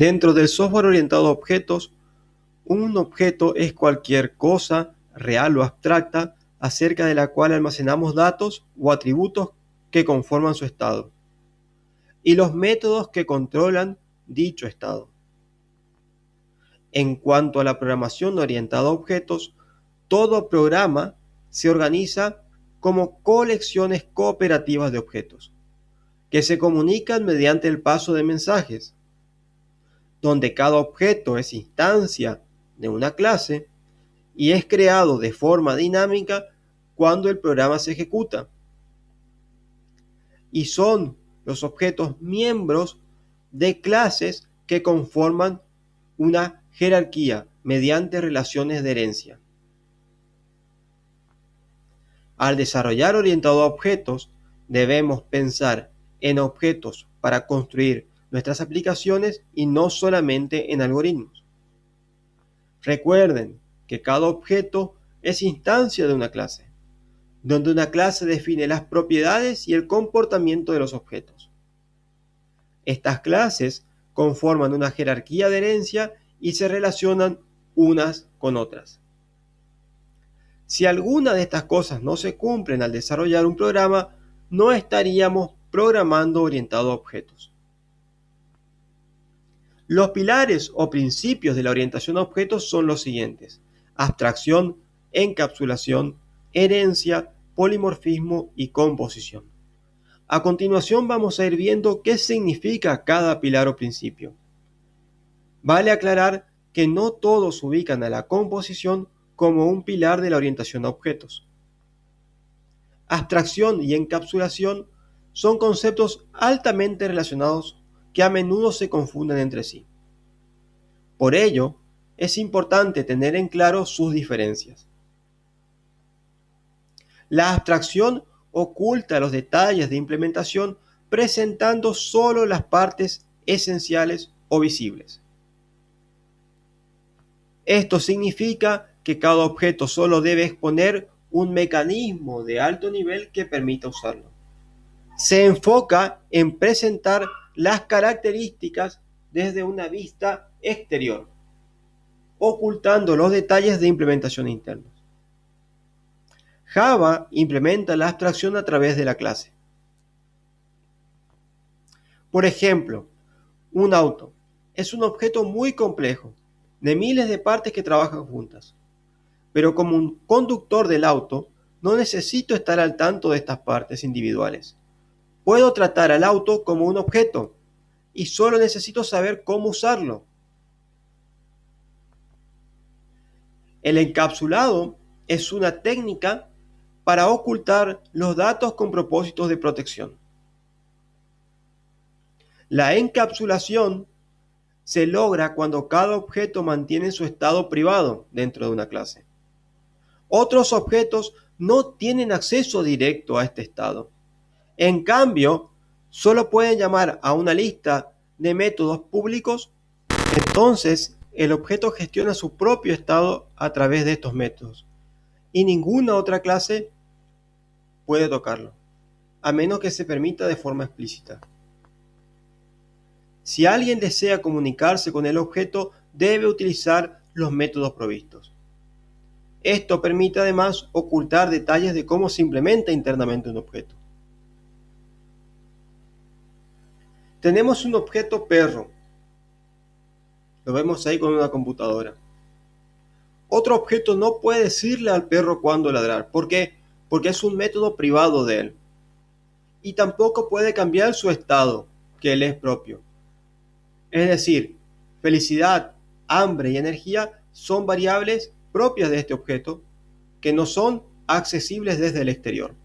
Dentro del software orientado a objetos, un objeto es cualquier cosa, real o abstracta, acerca de la cual almacenamos datos o atributos que conforman su estado, y los métodos que controlan dicho estado. En cuanto a la programación orientada a objetos, todo programa se organiza como colecciones cooperativas de objetos, que se comunican mediante el paso de mensajes, donde cada objeto es instancia de una clase y es creado de forma dinámica cuando el programa se ejecuta. Y son los objetos miembros de clases que conforman una jerarquía mediante relaciones de herencia. Al desarrollar orientado a objetos, debemos pensar en objetos para construir nuestras aplicaciones y no solamente en algoritmos. Recuerden que cada objeto es instancia de una clase, donde una clase define las propiedades y el comportamiento de los objetos. Estas clases conforman una jerarquía de herencia y se relacionan unas con otras. Si alguna de estas cosas no se cumplen al desarrollar un programa, no estaríamos programando orientado a objetos. Los pilares o principios de la orientación a objetos son los siguientes: abstracción, encapsulación, herencia, polimorfismo y composición. A continuación vamos a ir viendo qué significa cada pilar o principio. Vale aclarar que no todos ubican a la composición como un pilar de la orientación a objetos. Abstracción y encapsulación son conceptos altamente relacionados que a menudo se confunden entre sí. Por ello, es importante tener en claro sus diferencias. La abstracción oculta los detalles de implementación presentando solo las partes esenciales o visibles. Esto significa que cada objeto solo debe exponer un mecanismo de alto nivel que permita usarlo. Se enfoca en presentar las características desde una vista exterior, ocultando los detalles de implementación internos. Java implementa la abstracción a través de la clase. Por ejemplo, un auto es un objeto muy complejo, de miles de partes que trabajan juntas. Pero como un conductor del auto, no necesito estar al tanto de estas partes individuales. Puedo tratar al auto como un objeto y solo necesito saber cómo usarlo. El encapsulado es una técnica para ocultar los datos con propósitos de protección. La encapsulación se logra cuando cada objeto mantiene su estado privado dentro de una clase. Otros objetos no tienen acceso directo a este estado. En cambio, solo pueden llamar a una lista de métodos públicos. Entonces, el objeto gestiona su propio estado a través de estos métodos y ninguna otra clase puede tocarlo, a menos que se permita de forma explícita. Si alguien desea comunicarse con el objeto, debe utilizar los métodos provistos. Esto permite además ocultar detalles de cómo se implementa internamente un objeto. Tenemos un objeto perro. Lo vemos ahí con una computadora. Otro objeto no puede decirle al perro cuándo ladrar. ¿Por qué? Porque es un método privado de él. Y tampoco puede cambiar su estado, que le es propio. Es decir, felicidad, hambre y energía son variables propias de este objeto que no son accesibles desde el exterior.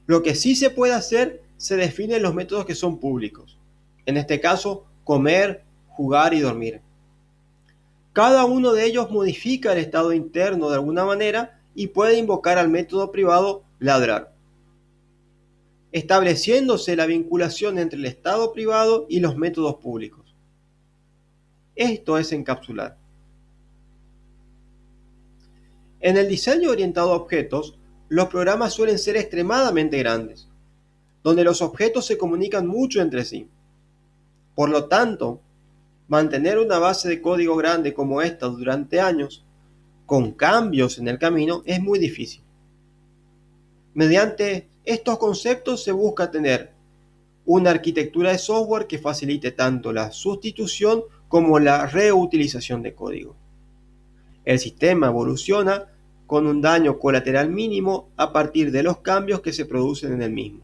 Lo que sí se puede hacer se define en los métodos que son públicos. En este caso, comer, jugar y dormir. Cada uno de ellos modifica el estado interno de alguna manera y puede invocar al método privado ladrar, estableciéndose la vinculación entre el estado privado y los métodos públicos. Esto es encapsular. En el diseño orientado a objetos, los programas suelen ser extremadamente grandes, donde los objetos se comunican mucho entre sí. Por lo tanto, mantener una base de código grande como esta durante años, con cambios en el camino, es muy difícil. Mediante estos conceptos se busca tener una arquitectura de software que facilite tanto la sustitución como la reutilización de código. El sistema evoluciona con un daño colateral mínimo a partir de los cambios que se producen en el mismo,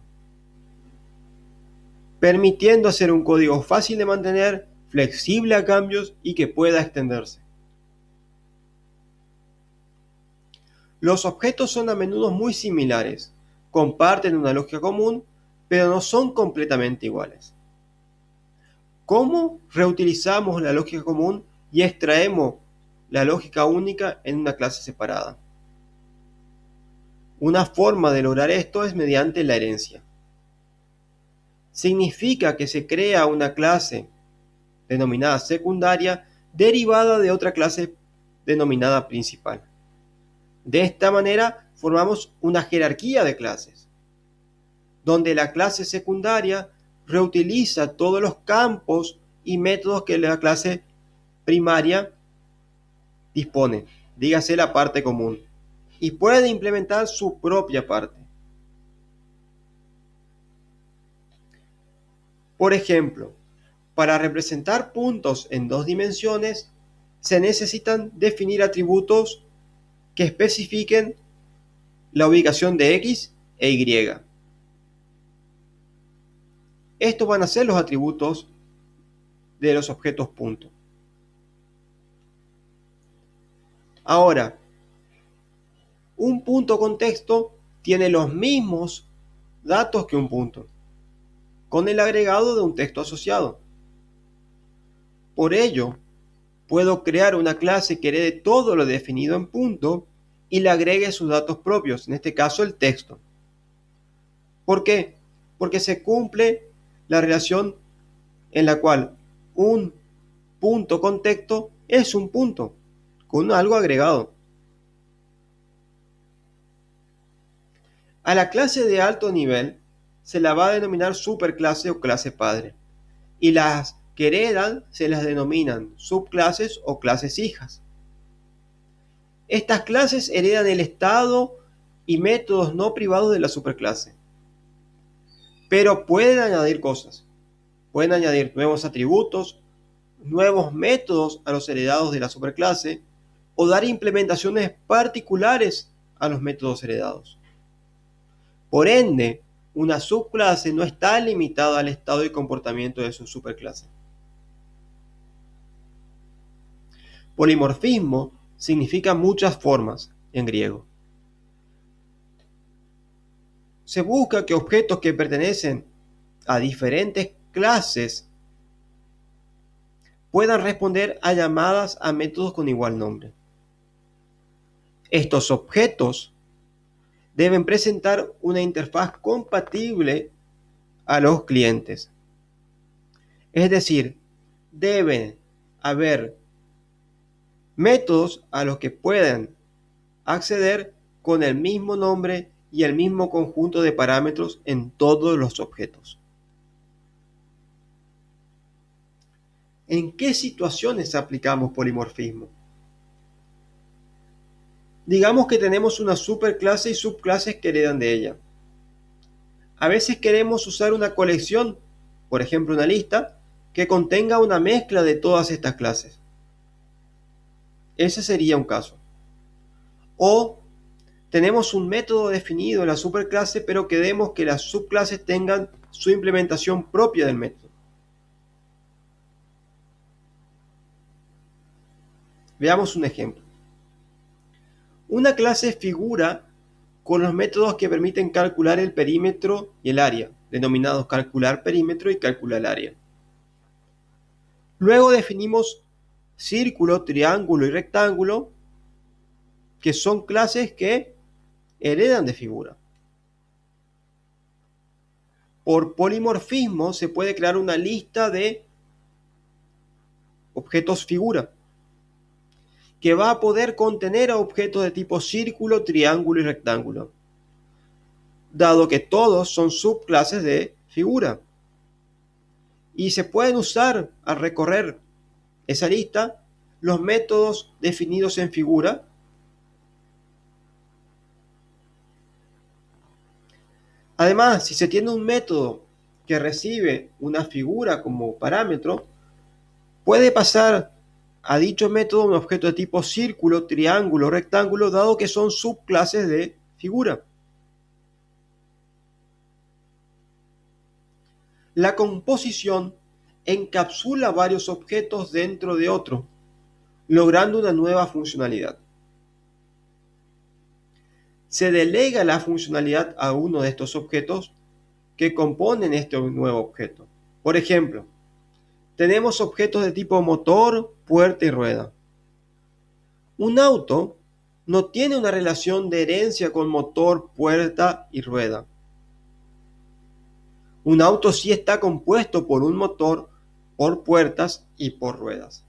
permitiendo hacer un código fácil de mantener, flexible a cambios y que pueda extenderse. Los objetos son a menudo muy similares, comparten una lógica común, pero no son completamente iguales. ¿Cómo reutilizamos la lógica común y extraemos la lógica única en una clase separada? Una forma de lograr esto es mediante la herencia. Significa que se crea una clase denominada secundaria derivada de otra clase denominada principal. De esta manera formamos una jerarquía de clases, donde la clase secundaria reutiliza todos los campos y métodos que la clase primaria dispone, dígase la parte común, y puede implementar su propia parte. Por ejemplo, para representar puntos en dos dimensiones, se necesitan definir atributos que especifiquen la ubicación de X e Y. Estos van a ser los atributos de los objetos punto. Ahora, un punto contexto tiene los mismos datos que un punto, con el agregado de un texto asociado. Por ello, puedo crear una clase que herede todo lo definido en punto y le agregue sus datos propios, en este caso el texto. ¿Por qué? Porque se cumple la relación en la cual un punto con texto es un punto, con algo agregado. A la clase de alto nivel se la va a denominar superclase o clase padre, y las que heredan se las denominan subclases o clases hijas. Estas clases heredan el estado y métodos no privados de la superclase, pero pueden añadir cosas. Pueden añadir nuevos atributos, nuevos métodos a los heredados de la superclase o dar implementaciones particulares a los métodos heredados. Por ende, una subclase no está limitada al estado y comportamiento de su superclase. Polimorfismo significa muchas formas en griego. Se busca que objetos que pertenecen a diferentes clases puedan responder a llamadas a métodos con igual nombre. Estos objetos deben presentar una interfaz compatible a los clientes. Es decir, deben haber métodos a los que puedan acceder con el mismo nombre y el mismo conjunto de parámetros en todos los objetos. ¿En qué situaciones aplicamos polimorfismo? Digamos que tenemos una superclase y subclases que heredan de ella. A veces queremos usar una colección, por ejemplo una lista, que contenga una mezcla de todas estas clases. Ese sería un caso. O tenemos un método definido en la superclase, pero queremos que las subclases tengan su implementación propia del método. Veamos un ejemplo. Una clase figura con los métodos que permiten calcular el perímetro y el área, denominados calcular perímetro y calcular área. Luego definimos círculo, triángulo y rectángulo, que son clases que heredan de figura. Por polimorfismo se puede crear una lista de objetos figura, que va a poder contener a objetos de tipo círculo, triángulo y rectángulo, dado que todos son subclases de figura. Y se pueden usar al recorrer esa lista los métodos definidos en figura. Además, si se tiene un método que recibe una figura como parámetro, puede pasar a dicho método un objeto de tipo círculo, triángulo, rectángulo, dado que son subclases de figura. La composición encapsula varios objetos dentro de otro, logrando una nueva funcionalidad. Se delega la funcionalidad a uno de estos objetos que componen este nuevo objeto. Por ejemplo, tenemos objetos de tipo motor, puerta y rueda. Un auto no tiene una relación de herencia con motor, puerta y rueda. Un auto sí está compuesto por un motor, por puertas y por ruedas.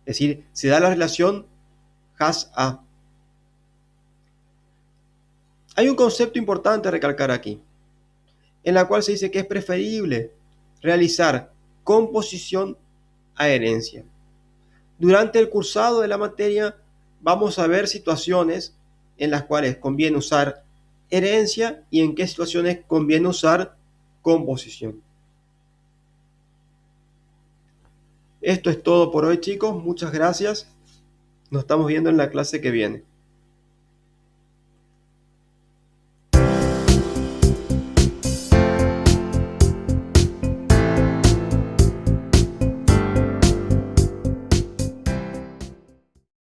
Es decir, se da la relación has-a. Hay un concepto importante a recalcar aquí, en la cual se dice que es preferible realizar composición a herencia. Durante el cursado de la materia vamos a ver situaciones en las cuales conviene usar herencia y en qué situaciones conviene usar composición. Esto es todo por hoy, chicos. Muchas gracias. Nos estamos viendo en la clase que viene.